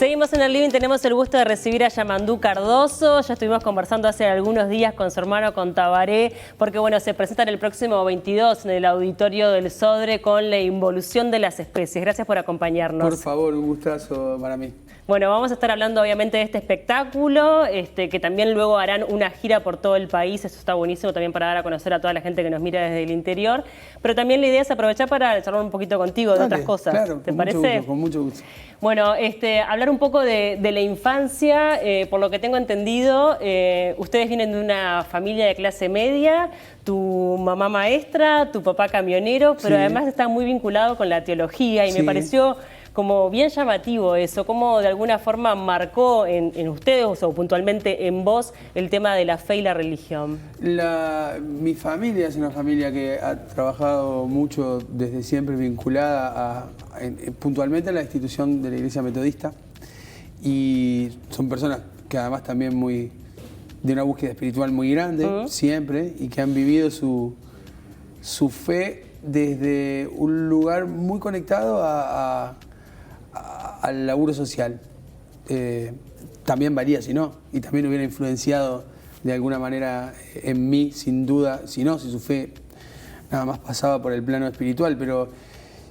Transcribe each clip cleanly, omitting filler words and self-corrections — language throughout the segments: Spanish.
Seguimos en el living, tenemos el gusto de recibir a Yamandú Cardoso. Ya estuvimos conversando hace algunos días con su hermano, con Tabaré, porque bueno, se presentan el próximo 22 en el auditorio del Sodre con la involución de las especies. Gracias por acompañarnos. Por favor, un gustazo para mí. Bueno, vamos a estar hablando obviamente de este espectáculo, que también luego harán una gira por todo el país. Eso está buenísimo también para dar a conocer a toda la gente que nos mira desde el interior. Pero también la idea es aprovechar para charlar un poquito contigo de otras cosas. Claro, ¿Te parece? Con mucho gusto. Bueno, hablar un poco de la infancia. Por lo que tengo entendido, ustedes vienen de una familia de clase media, tu mamá maestra, tu papá camionero, pero Sí. además está muy vinculado con la teología y me Sí. pareció como bien llamativo eso, cómo de alguna forma marcó en ustedes o puntualmente en vos el tema de la fe y la religión. Mi familia es una familia que ha trabajado mucho desde siempre vinculada puntualmente a la institución de la Iglesia Metodista, y son personas que además también de una búsqueda espiritual muy grande, siempre, y que han vivido su fe desde un lugar muy conectado al laburo social. También varía si no, y también hubiera influenciado de alguna manera en mí, sin duda, si su fe nada más pasaba por el plano espiritual, pero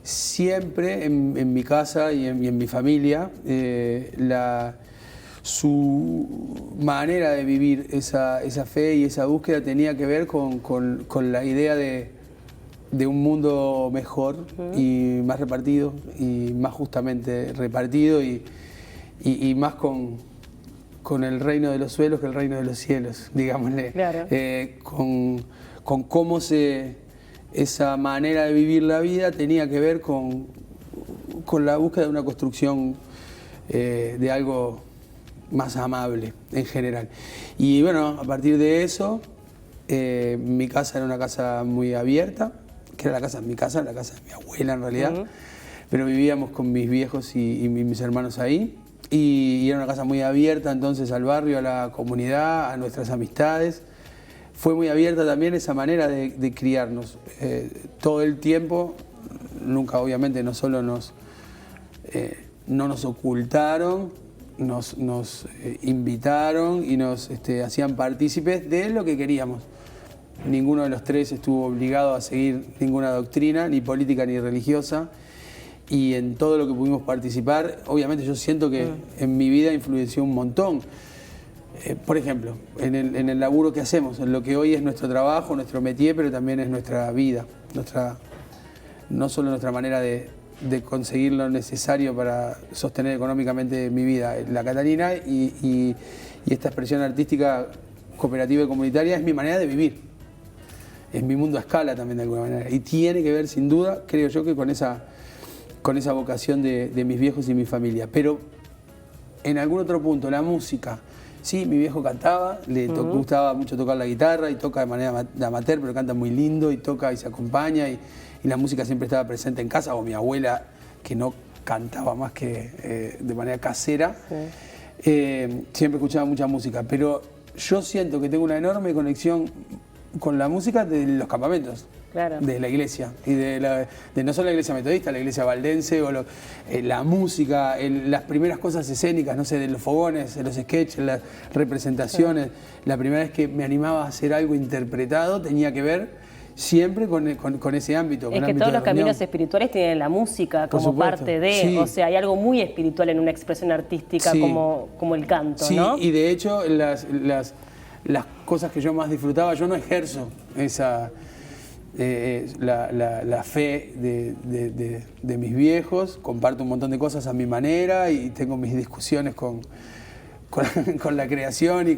siempre en mi casa y en mi familia, su manera de vivir esa fe y esa búsqueda tenía que ver con la idea de un mundo mejor y más repartido, y más justamente repartido, y más con el reino de los suelos que el reino de los cielos, digámosle. Claro. Con cómo esa manera de vivir la vida tenía que ver con la búsqueda de una construcción de algo más amable en general. Y bueno, a partir de eso, mi casa era una casa muy abierta, que era la casa de mi abuela en realidad, pero vivíamos con mis viejos y mis hermanos ahí, y era una casa muy abierta entonces al barrio, a la comunidad, a nuestras amistades. Fue muy abierta también esa manera de criarnos. Todo el tiempo, nunca obviamente no solo no nos ocultaron, nos invitaron y nos hacían partícipes de lo que queríamos. Ninguno de los tres estuvo obligado a seguir ninguna doctrina, ni política ni religiosa, y en todo lo que pudimos participar, obviamente yo siento que en mi vida influenció un montón. Por ejemplo, en el laburo que hacemos, en lo que hoy es nuestro trabajo, nuestro métier, pero también es nuestra vida, no solo nuestra manera de conseguir lo necesario para sostener económicamente mi vida. La Catalina y esta expresión artística cooperativa y comunitaria es mi manera de vivir. Es mi mundo a escala también de alguna manera. Y tiene que ver, sin duda, creo yo, que con esa vocación de mis viejos y mi familia. Pero en algún otro punto, la música. Sí, mi viejo cantaba, gustaba mucho tocar la guitarra y toca de manera amateur, pero canta muy lindo y toca y se acompaña, y la música siempre estaba presente en casa, o mi abuela, que no cantaba más que de manera casera, siempre escuchaba mucha música. Pero yo siento que tengo una enorme conexión con la música de los campamentos. Claro. De la iglesia, y de no solo la iglesia metodista, la iglesia valdense, o la música, las primeras cosas escénicas, no sé, de los fogones, de los sketches, las representaciones. Sí. La primera vez que me animaba a hacer algo interpretado tenía que ver siempre con ese ámbito. Es que todos los caminos espirituales tienen la música como parte de, sí. O sea, hay algo muy espiritual en una expresión artística, sí. como el canto, sí, ¿no? Y de hecho las cosas que yo más disfrutaba, yo no ejerzo la fe de mis viejos, comparto un montón de cosas a mi manera y tengo mis discusiones con la creación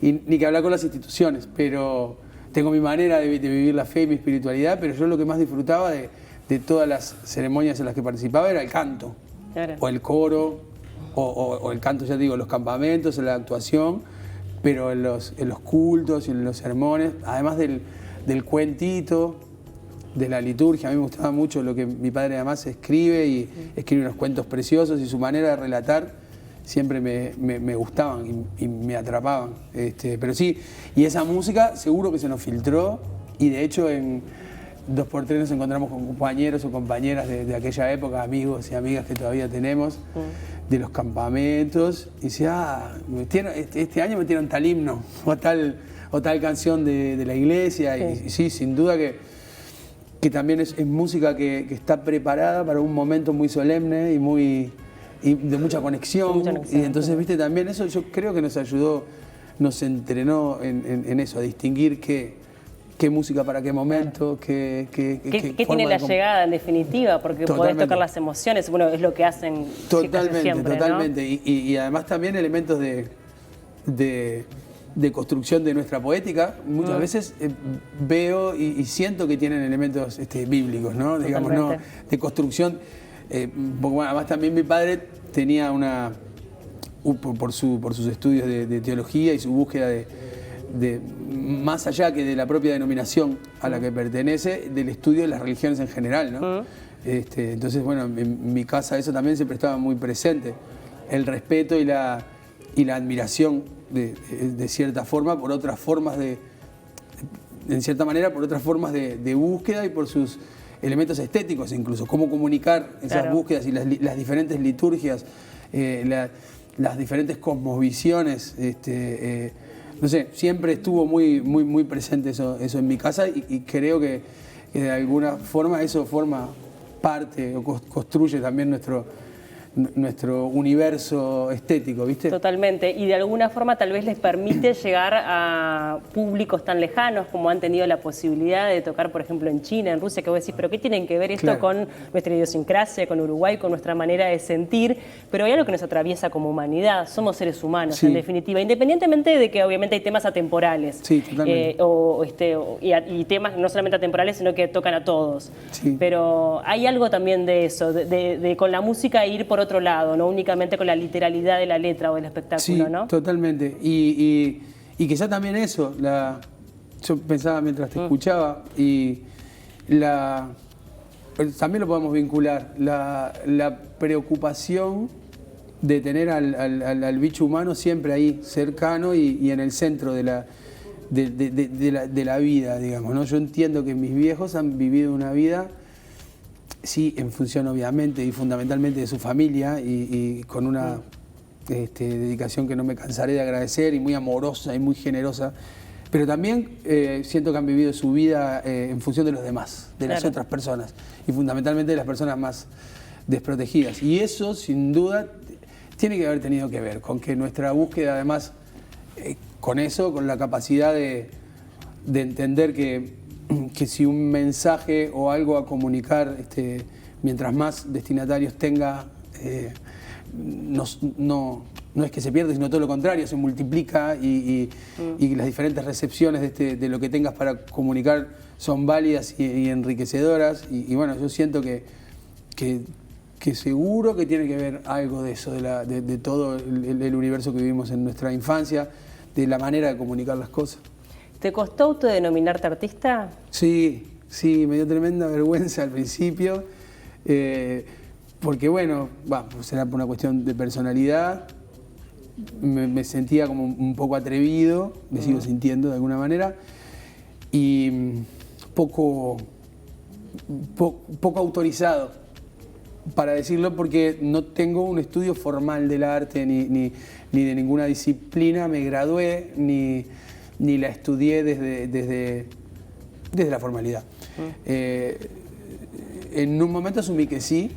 y ni que hablar con las instituciones, pero tengo mi manera de vivir la fe y mi espiritualidad. Pero yo lo que más disfrutaba de todas las ceremonias en las que participaba era el canto, claro. O el coro, o el canto, ya te digo, los campamentos, en la actuación, pero en los cultos y en los sermones, además del cuentito, de la liturgia. A mí me gustaba mucho lo que mi padre además escribe, y escribe unos cuentos preciosos, y su manera de relatar siempre me gustaban y me atrapaban. Pero sí, y esa música seguro que se nos filtró, y de hecho en 2x3 nos encontramos con compañeros o compañeras de aquella época, amigos y amigas que todavía tenemos, de los campamentos y decía, este año metieron tal himno o tal canción de la iglesia. Sí. Y sí, sin duda que también es música que está preparada para un momento muy solemne y de mucha conexión. Y entonces, viste, también eso yo creo que nos ayudó, nos entrenó en eso, a distinguir qué música para qué momento, qué tiene la llegada en definitiva, porque podés tocar las emociones, bueno, es lo que hacen siempre, totalmente. ¿No? Y además también elementos de construcción de nuestra poética, muchas veces veo y siento que tienen elementos bíblicos, ¿no? Digamos, ¿no? De construcción. Porque, bueno, además también mi padre tenía por sus estudios de teología y su búsqueda de más allá que de la propia denominación a la que pertenece, del estudio de las religiones en general, ¿no? Entonces, bueno, en mi casa eso también siempre estaba muy presente, el respeto y la admiración de cierta forma por otras formas en cierta manera, por otras formas de búsqueda y por sus elementos estéticos incluso, cómo comunicar esas búsquedas y las diferentes liturgias, las diferentes cosmovisiones, no sé, siempre estuvo muy presente eso en mi casa y creo que de alguna forma eso forma parte o construye también nuestro universo estético, ¿viste? Totalmente, y de alguna forma tal vez les permite llegar a públicos tan lejanos como han tenido la posibilidad de tocar, por ejemplo, en China, en Rusia, que vos decís, pero ¿qué tienen que ver esto con nuestra idiosincrasia, con Uruguay, con nuestra manera de sentir? Pero hay algo que nos atraviesa como humanidad, somos seres humanos, en definitiva, independientemente de que obviamente hay temas atemporales, y temas no solamente atemporales, sino que tocan a todos, pero hay algo también de eso, de con la música ir por otro lado, no únicamente con la literalidad de la letra o del espectáculo, ¿no? Totalmente. Y quizá también eso, yo pensaba mientras te escuchaba, también lo podemos vincular, la preocupación de tener al bicho humano siempre ahí, cercano y en el centro de la vida, digamos, ¿no? Yo entiendo que mis viejos han vivido una vida, sí, en función obviamente y fundamentalmente de su familia y con una dedicación que no me cansaré de agradecer y muy amorosa y muy generosa, pero también siento que han vivido su vida en función de los demás, de las otras personas y fundamentalmente de las personas más desprotegidas. Y eso, sin duda, tiene que haber tenido que ver con que nuestra búsqueda, además, con eso, con la capacidad de entender que si un mensaje o algo a comunicar, mientras más destinatarios tenga, no es que se pierda, sino todo lo contrario, se multiplica y las diferentes recepciones de lo que tengas para comunicar son válidas y enriquecedoras. Y bueno, yo siento que seguro que tiene que ver algo de eso, de todo el universo que vivimos en nuestra infancia, de la manera de comunicar las cosas. ¿Te costó autodenominarte artista? Sí, me dio tremenda vergüenza al principio, porque bueno, será por una cuestión de personalidad, me sentía como un poco atrevido, me sigo sintiendo de alguna manera, y poco autorizado para decirlo, porque no tengo un estudio formal del arte ni de ninguna disciplina, me gradué, ni la estudié desde la formalidad. En un momento asumí que sí,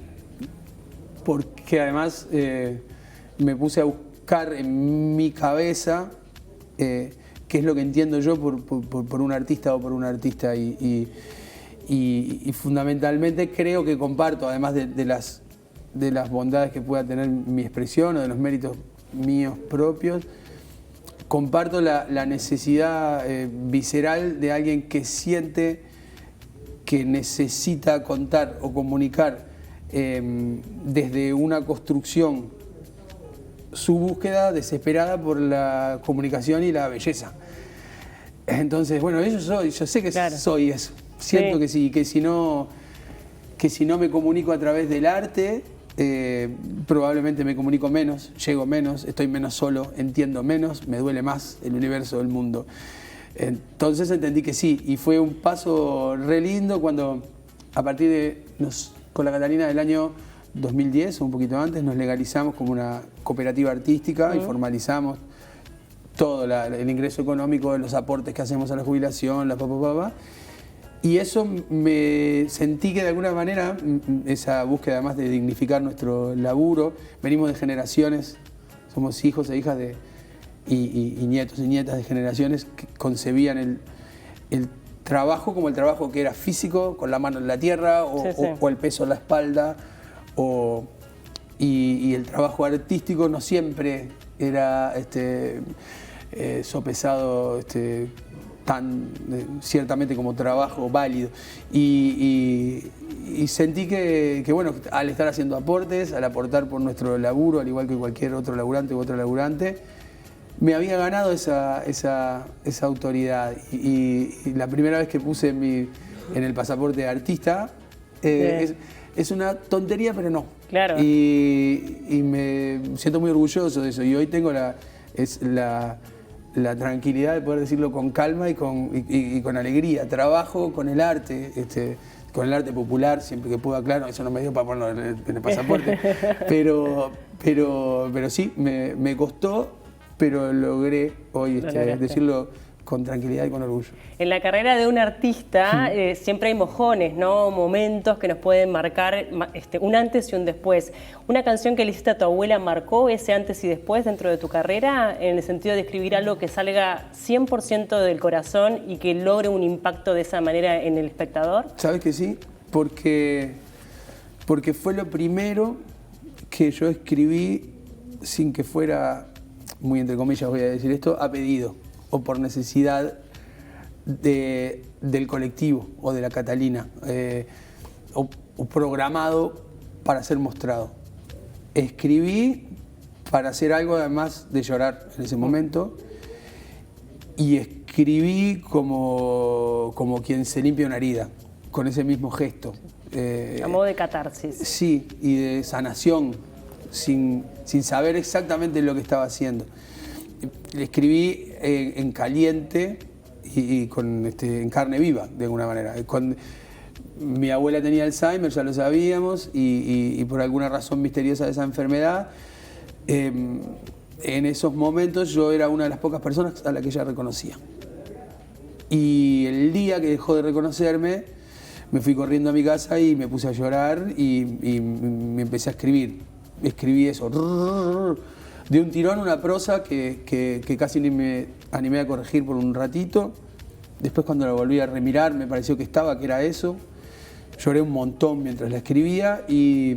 porque además me puse a buscar en mi cabeza qué es lo que entiendo yo por un artista o por una artista y fundamentalmente creo que comparto, además de las bondades que pueda tener mi expresión o de los méritos míos propios, comparto la necesidad visceral de alguien que siente que necesita contar o comunicar desde una construcción su búsqueda desesperada por la comunicación y la belleza. Entonces, bueno, yo sé que soy eso. Siento que sí, que si no me comunico a través del arte, probablemente me comunico menos, llego menos, estoy menos solo, entiendo menos, me duele más el universo, el mundo. Entonces entendí que sí, y fue un paso re lindo cuando a partir de, con la Catalina del año 2010 o un poquito antes, nos legalizamos como una cooperativa artística y formalizamos todo el ingreso económico, los aportes que hacemos a la jubilación, y eso me sentí que de alguna manera, esa búsqueda además de dignificar nuestro laburo, venimos de generaciones, somos hijos e hijas y nietos y nietas de generaciones que concebían el trabajo como el trabajo que era físico, con la mano en la tierra, o el peso en la espalda, y el trabajo artístico no siempre era sopesado ciertamente como trabajo válido. Y sentí que, bueno, al estar haciendo aportes, al aportar por nuestro laburo, al igual que cualquier otro laburante u otra laburante, me había ganado esa autoridad. Y la primera vez que puse en el pasaporte de artista, es una tontería, pero no. Claro. Y me siento muy orgulloso de eso. Y hoy tengo la tranquilidad de poder decirlo con calma y con alegría. Trabajo con el arte, con el arte popular, siempre que pueda, claro, eso no me dio para ponerlo en el pasaporte. pero sí, me costó, pero logré hoy decirlo con tranquilidad y con orgullo. En la carrera de un artista siempre hay mojones, ¿no? Momentos que nos pueden marcar un antes y un después. ¿Una canción que le hiciste a tu abuela marcó ese antes y después dentro de tu carrera, en el sentido de escribir algo que salga 100% del corazón y que logre un impacto de esa manera en el espectador? ¿Sabes que sí? Porque fue lo primero que yo escribí sin que fuera, muy entre comillas voy a decir esto, a pedido o por necesidad del colectivo o de la Catalina, o programado para ser mostrado. Escribí para hacer algo además de llorar en ese momento, y escribí como quien se limpia una herida, con ese mismo gesto. A modo de catarsis. Sí, y de sanación, sin saber exactamente lo que estaba haciendo. Le escribí en caliente y en carne viva, de alguna manera. Mi abuela tenía Alzheimer, ya lo sabíamos, y por alguna razón misteriosa de esa enfermedad, en esos momentos yo era una de las pocas personas a la que ella reconocía. Y el día que dejó de reconocerme, me fui corriendo a mi casa y me puse a llorar y me empecé a escribir. Escribí eso, de un tirón, una prosa que casi ni me animé a corregir por un ratito. Después, cuando la volví a remirar, me pareció que era eso. Lloré un montón mientras la escribía y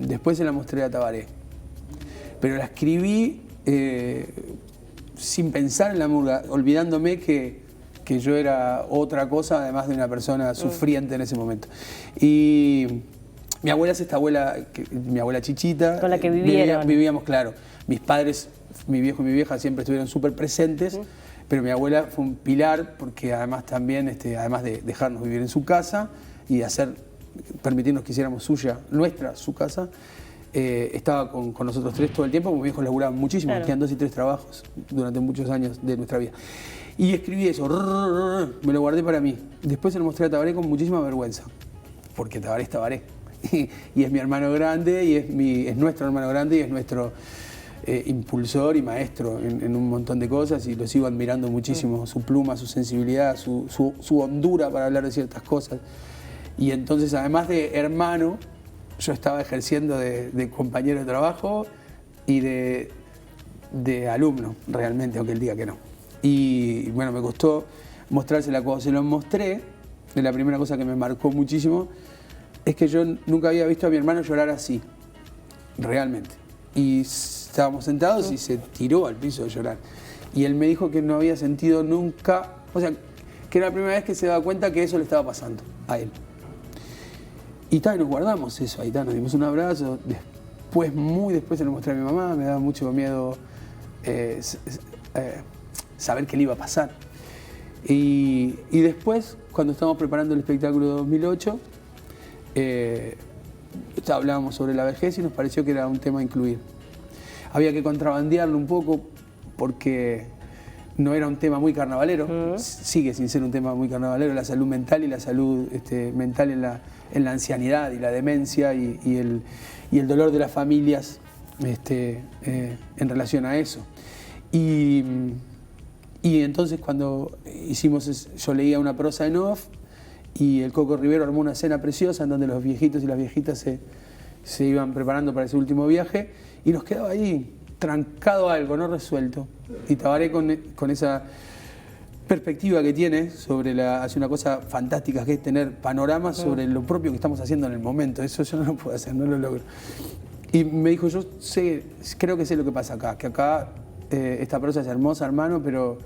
después se la mostré a Tabaré. Pero la escribí sin pensar en la murga, olvidándome que yo era otra cosa, además de una persona sufriente en ese momento. Y mi abuela es esta abuela, mi abuela Chichita. Con la que vivieron. Vivíamos, claro. Mis padres, mi viejo y mi vieja, siempre estuvieron súper presentes, pero mi abuela fue un pilar, porque además también, además de dejarnos vivir en su casa y permitirnos que hiciéramos su casa, estaba con nosotros tres todo el tiempo, porque mis viejos laburaban muchísimo, claro. Hacían 2 y 3 trabajos durante muchos años de nuestra vida. Y escribí eso, me lo guardé para mí. Después se lo mostré a Tabaré con muchísima vergüenza, porque Tabaré es Tabaré. Y es mi hermano grande, y es nuestro hermano grande, y es nuestro impulsor y maestro en un montón de cosas, y lo sigo admirando muchísimo, su pluma, su sensibilidad, su hondura para hablar de ciertas cosas. Y entonces, además de hermano, yo estaba ejerciendo de compañero de trabajo y de alumno, realmente, aunque él diga que no. Y bueno, me costó mostrársela. Cuando se lo mostré, la primera cosa que me marcó muchísimo es que yo nunca había visto a mi hermano llorar así, realmente. Y estábamos sentados y se tiró al piso de llorar. Y él me dijo que no había sentido nunca, o sea, que era la primera vez que se daba cuenta que eso le estaba pasando a él. Y nos guardamos eso, ahí nos dimos un abrazo. Muy después se lo mostré a mi mamá, me daba mucho miedo saber qué le iba a pasar. Y después, cuando estábamos preparando el espectáculo de 2008, hablábamos sobre la vejez y nos pareció que era un tema a incluir. Había que contrabandearlo un poco porque no era un tema muy carnavalero, sigue sin ser un tema muy carnavalero, la salud mental y la salud mental en la ancianidad y la demencia y y el dolor de las familias en relación a eso. Y entonces cuando yo leía una prosa en off y el Coco Rivero armó una escena preciosa en donde los viejitos y las viejitas se iban preparando para ese último viaje y nos quedaba ahí trancado algo, no resuelto. Y Tabaré con esa perspectiva que tiene hace una cosa fantástica que es tener panoramas sobre lo propio que estamos haciendo en el momento. Eso yo no lo puedo hacer, no lo logro. Y me dijo, creo que sé lo que pasa acá, que acá esta prosa es hermosa, hermano, pero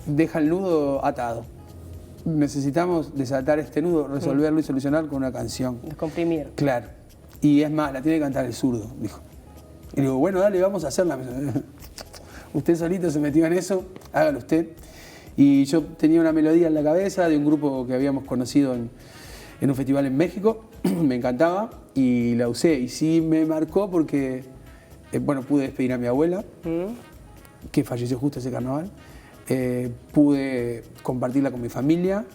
deja el nudo atado. Necesitamos desatar este nudo, resolverlo y solucionar con una canción. Descomprimir. Claro. Y es más, la tiene que cantar el zurdo, dijo. Y digo, bueno, dale, vamos a hacerla. Usted solito se metió en eso, hágalo usted. Y yo tenía una melodía en la cabeza de un grupo que habíamos conocido en un festival en México, me encantaba y la usé. Y sí me marcó porque, pude despedir a mi abuela, que falleció justo ese carnaval. Pude compartirla con mi familia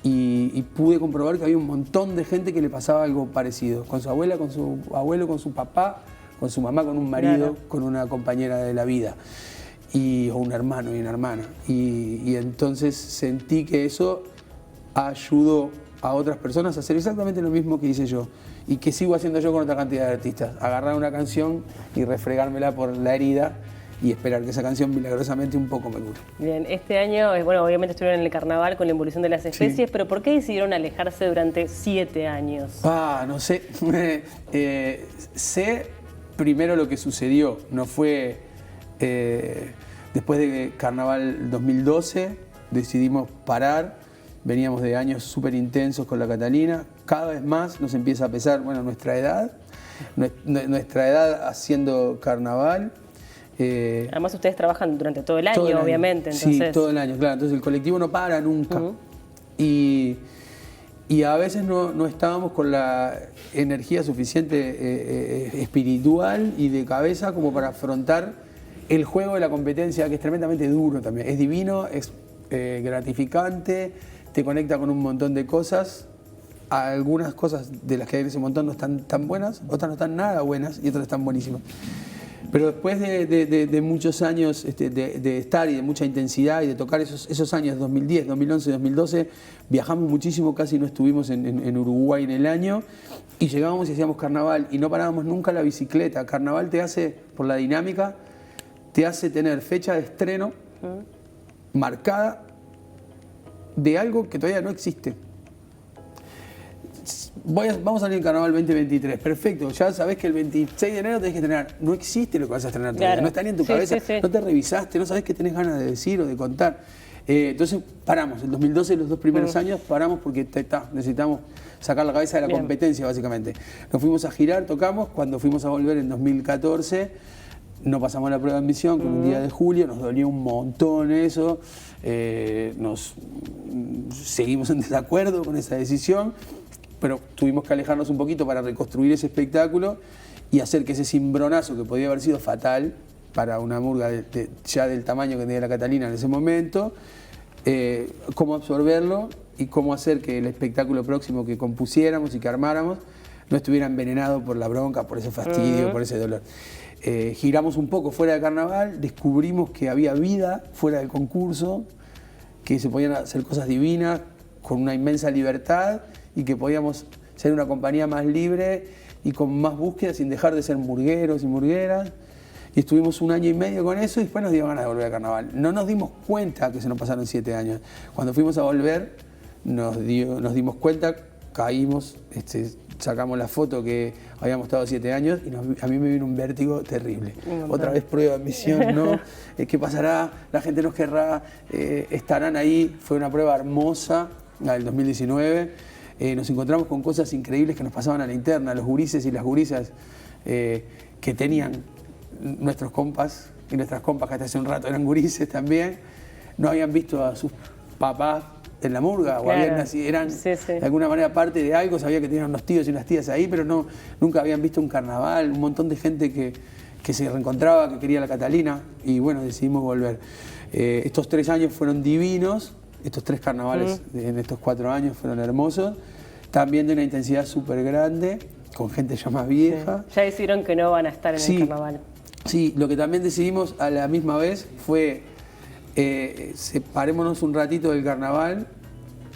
y pude comprobar que había un montón de gente que le pasaba algo parecido. Con su abuela, con su abuelo, con su papá, con su mamá, con un marido, claro, con una compañera de la vida. O un hermano y una hermana. Y entonces sentí que eso ayudó a otras personas a hacer exactamente lo mismo que hice yo y que sigo haciendo yo con otra cantidad de artistas. Agarrar una canción y refregármela por la herida y esperar que esa canción milagrosamente un poco me cure. Bien, este año, obviamente estuvieron en el carnaval con la involución de las especies, sí, pero ¿por qué decidieron alejarse durante 7 años? No sé. Sé primero lo que sucedió, no fue... después de Carnaval 2012 decidimos parar, veníamos de años súper intensos con la Catalina, cada vez más nos empieza a pesar nuestra edad haciendo carnaval. Además ustedes trabajan durante todo el año, obviamente. Entonces... Sí, todo el año, claro, entonces el colectivo no para nunca. Y a veces no estábamos con la energía suficiente espiritual y de cabeza como para afrontar el juego de la competencia, que es tremendamente duro también. Es divino, es gratificante, te conecta con un montón de cosas. Algunas cosas de las que hay en ese montón no están tan buenas, otras no están nada buenas y otras están buenísimas. Pero después de muchos años de estar y de mucha intensidad y de tocar esos años, 2010, 2011, 2012, viajamos muchísimo, casi no estuvimos en Uruguay en el año, y llegábamos y hacíamos carnaval y no parábamos nunca la bicicleta. Carnaval te hace, por la dinámica, te hace tener fecha de estreno marcada de algo que todavía no existe. Vamos a salir en Carnaval 2023, perfecto, ya sabés que el 26 de enero tenés que estrenar. No existe lo que vas a estrenar todavía, claro, no está ni en tu cabeza, sí. No te revisaste, no sabés qué tenés ganas de decir o de contar. Entonces paramos, el 2012 los 2 primeros años paramos porque necesitamos sacar la cabeza de la competencia básicamente. Nos fuimos a girar, tocamos, cuando fuimos a volver en 2014... no pasamos la prueba de admisión con un día de julio, nos dolió un montón eso, seguimos en desacuerdo con esa decisión, pero tuvimos que alejarnos un poquito para reconstruir ese espectáculo y hacer que ese cimbronazo que podía haber sido fatal para una murga ya del tamaño que tenía la Catalina en ese momento, cómo absorberlo y cómo hacer que el espectáculo próximo que compusiéramos y que armáramos no estuviera envenenado por la bronca, por ese fastidio, por ese dolor. Giramos un poco fuera de carnaval, descubrimos que había vida fuera del concurso, que se podían hacer cosas divinas con una inmensa libertad y que podíamos ser una compañía más libre y con más búsqueda sin dejar de ser murgueros y murgueras. Y estuvimos 1 año y medio con eso y después nos dio ganas de volver a carnaval. No nos dimos cuenta que se nos pasaron 7 años. Cuando fuimos a volver nos dimos cuenta, caímos, sacamos la foto que habíamos estado 7 años y a mí me vino un vértigo terrible. Otra vez prueba de admisión, ¿no? ¿Qué pasará? La gente nos querrá, estarán ahí. Fue una prueba hermosa, la del 2019. Nos encontramos con cosas increíbles que nos pasaban a la interna, los gurises y las gurisas que tenían nuestros compas y nuestras compas que hasta hace un rato eran gurises también, no habían visto a sus papás en la murga, claro, o habían nacido, eran de alguna manera parte de algo, sabía que tenían unos tíos y unas tías ahí, pero nunca habían visto un carnaval, un montón de gente que se reencontraba, que quería la Catalina, y bueno, decidimos volver. Estos 3 años fueron divinos, estos 3 carnavales en estos 4 años fueron hermosos, también de una intensidad súper grande, con gente ya más vieja. Sí. Ya decidieron que no van a estar en el carnaval. Sí, lo que también decidimos a la misma vez fue separémonos un ratito del carnaval,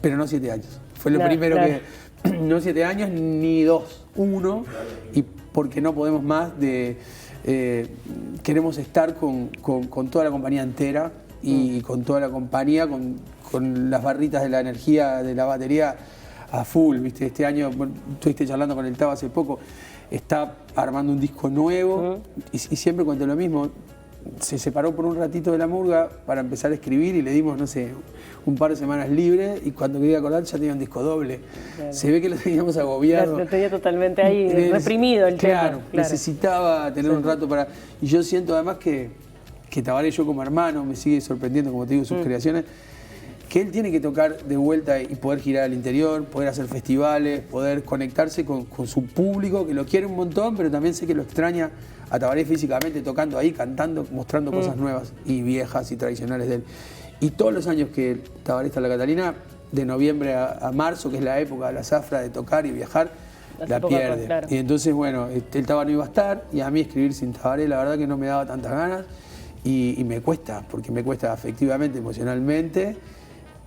pero no 7 años. Fue lo primero que... No 7 años ni 2, 1, y porque no podemos más de... queremos estar con toda la compañía entera y con toda la compañía, con las barritas de la energía de la batería a full, ¿viste? Este año, bueno, estuviste charlando con el Tava hace poco, está armando un disco nuevo y siempre cuento lo mismo. Se separó por un ratito de la murga para empezar a escribir y le dimos, no sé, un par de semanas libres y cuando quería acordar ya tenía un disco doble. Claro. Se ve que lo teníamos agobiado. Lo tenía totalmente ahí reprimido el tema. Claro, necesitaba tener un rato para... Y yo siento además que Tabaré, yo como hermano, me sigue sorprendiendo, como te digo, sus creaciones, que él tiene que tocar de vuelta y poder girar al interior, poder hacer festivales, poder conectarse con su público, que lo quiere un montón, pero también sé que lo extraña a Tabaré físicamente, tocando ahí, cantando, mostrando cosas nuevas y viejas y tradicionales de él. Y todos los años que Tabaré está en la Catalina, de noviembre a marzo, que es la época de la zafra de tocar y viajar, la pierde. Claro. Y entonces, bueno, el Tabaré no iba a estar, y a mí escribir sin Tabaré, la verdad que no me daba tantas ganas, y me cuesta, porque me cuesta afectivamente, emocionalmente,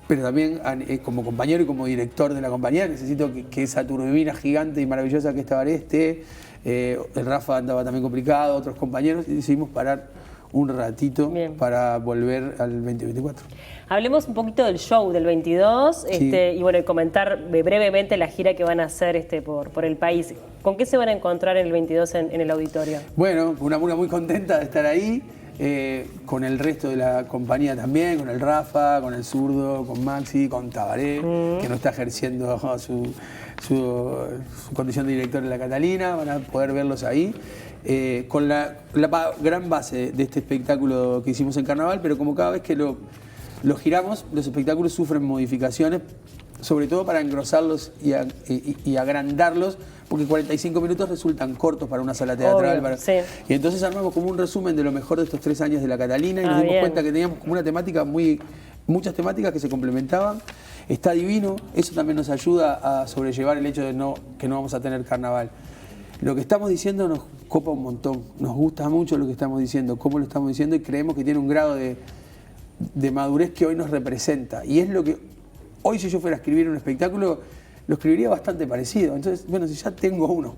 pero también como compañero y como director de la compañía necesito que esa turbina gigante y maravillosa que es Tabaré esté. El Rafa andaba también complicado, otros compañeros, y decidimos parar un ratito para volver al 2024. Hablemos un poquito del show del 22 y bueno, comentar brevemente la gira que van a hacer por el país. ¿Con qué se van a encontrar en el 22 en el auditorio? Bueno, una murga muy contenta de estar ahí. Con el resto de la compañía también, con el Rafa, con el Zurdo, con Maxi, con Tabaré, que no está ejerciendo su condición de director en la Catalina, van a poder verlos ahí. Con la gran base de este espectáculo que hicimos en Carnaval, pero como cada vez que lo giramos, los espectáculos sufren modificaciones, sobre todo para engrosarlos y agrandarlos, porque 45 minutos resultan cortos para una sala teatral. Y entonces armamos como un resumen de lo mejor de estos 3 años de la Catalina y nos dimos cuenta que teníamos como una temática muchas temáticas que se complementaban. Está divino, eso también nos ayuda a sobrellevar el hecho de que no vamos a tener carnaval. Lo que estamos diciendo nos copa un montón, nos gusta mucho lo que estamos diciendo, cómo lo estamos diciendo, y creemos que tiene un grado de madurez que hoy nos representa. Y es lo que hoy, si yo fuera a escribir un espectáculo, lo escribiría bastante parecido. Entonces, bueno, si ya tengo uno,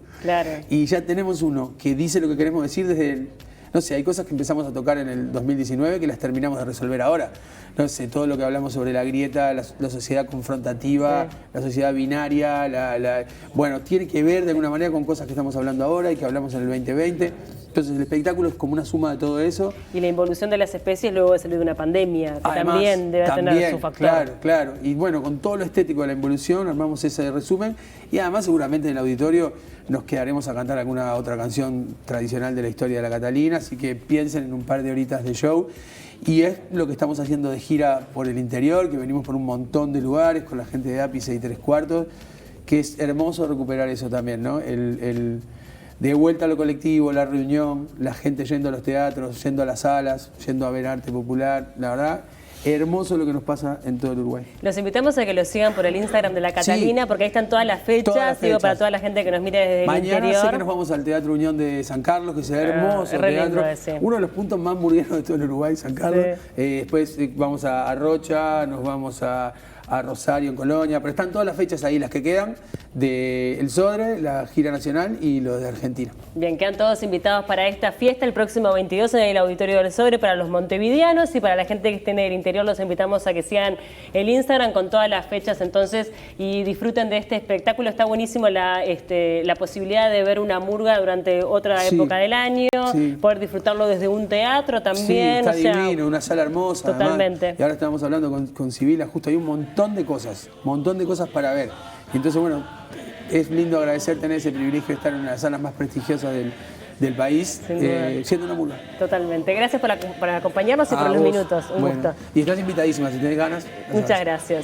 y ya tenemos uno que dice lo que queremos decir desde no sé, hay cosas que empezamos a tocar en el 2019 que las terminamos de resolver ahora. No sé, todo lo que hablamos sobre la grieta, la sociedad confrontativa, la sociedad binaria, bueno, tiene que ver de alguna manera con cosas que estamos hablando ahora y que hablamos en el 2020. Entonces el espectáculo es como una suma de todo eso. Y la involución de las especies luego de salir de una pandemia, que además, también debe tener su factor. Claro. Y bueno, con todo lo estético de la involución armamos ese resumen y además seguramente en el auditorio nos quedaremos a cantar alguna otra canción tradicional de la historia de la Catalina, así que piensen en un par de horitas de show. Y es lo que estamos haciendo de gira por el interior, que venimos por un montón de lugares con la gente de Ápice y 3/4, que es hermoso recuperar eso también, ¿no? De vuelta a lo colectivo, la reunión, la gente yendo a los teatros, yendo a las salas, yendo a ver arte popular, la verdad, hermoso lo que nos pasa en todo el Uruguay. Los invitamos a que lo sigan por el Instagram de la Catalina, porque ahí están todas las fechas, digo, para toda la gente que nos mire desde el interior. Mañana sé que nos vamos al Teatro Unión de San Carlos, que será hermoso teatro. Uno de los puntos más murgueros de todo el Uruguay, San Carlos. Después vamos a Rocha, nos vamos a Rosario en Colonia, pero están todas las fechas ahí, las que quedan, de El Sodre, la gira nacional y lo de Argentina. Bien, quedan todos invitados para esta fiesta el próximo 22 en el Auditorio del Sodre para los montevideanos, y para la gente que esté en el interior los invitamos a que sigan el Instagram con todas las fechas entonces y disfruten de este espectáculo. Está buenísimo la posibilidad de ver una murga durante otra época del año, poder disfrutarlo desde un teatro también. Sí, está divino, una sala hermosa. Totalmente. Además, y ahora estamos hablando con Sibila, justo hay un montón de cosas para ver. Y entonces, bueno, es lindo agradecer tener ese privilegio de estar en una de las salas más prestigiosas del país, siendo una murga. Totalmente. Gracias por acompañarnos y por los minutos. Un gusto. Y estás invitadísima, si tenés ganas. Muchas gracias.